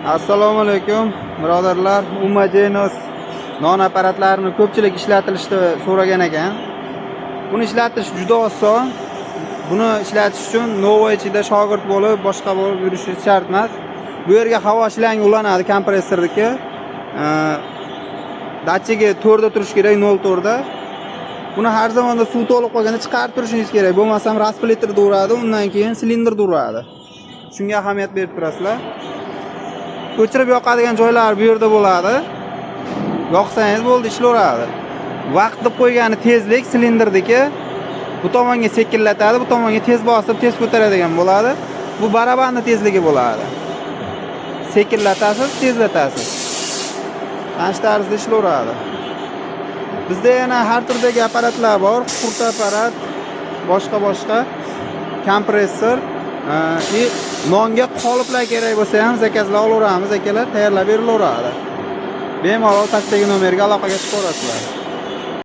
Assalomu alaykum birodarlar. Umagenos non apparatlarini ko'pchilik ishlatilishni so'ragan ekan. Buni ishlatish juda oson. Buni ishlatish uchun Novo ichida shogird bo'lib, boshqa bo'lib yurishi shart emas. Bu yerga havo shlangi ulanadi kompressorniki. Datchiga to'rda turish kerak, 0 da. Buni har zamonda suv to'lib qolganda chiqarib turishingiz kerak. Bo'lmasam rasplitrda uradi, undan keyin silindrda uradi. Shunga ahamiyat berib turasizlar. O'chirib yoqadigan joylar bu yerda bo'ladi. Yoqsangiz bo'ldi, ishlayveradi. Vaqt deb qo'ygani tezlik silindrdagi bu tomonga sekinlatadi, bu tomonga tez bosib, tez ko'taradigan bo'ladi. Bu barabanni tezligi bo'ladi. Sekinlatasiz, tezlatasiz. Mana shu tarzda ishlayveradi. Bizda yana har turdagi apparatlar bor, qurt apparat, boshqa kompressor, nonga qoliplar kerak bo'lsa ham zakazlar olaveramiz, akalar, tayyorlab berilaveradi. Bemalol pastdagi nomerga aloqaga chiqaverasizlar.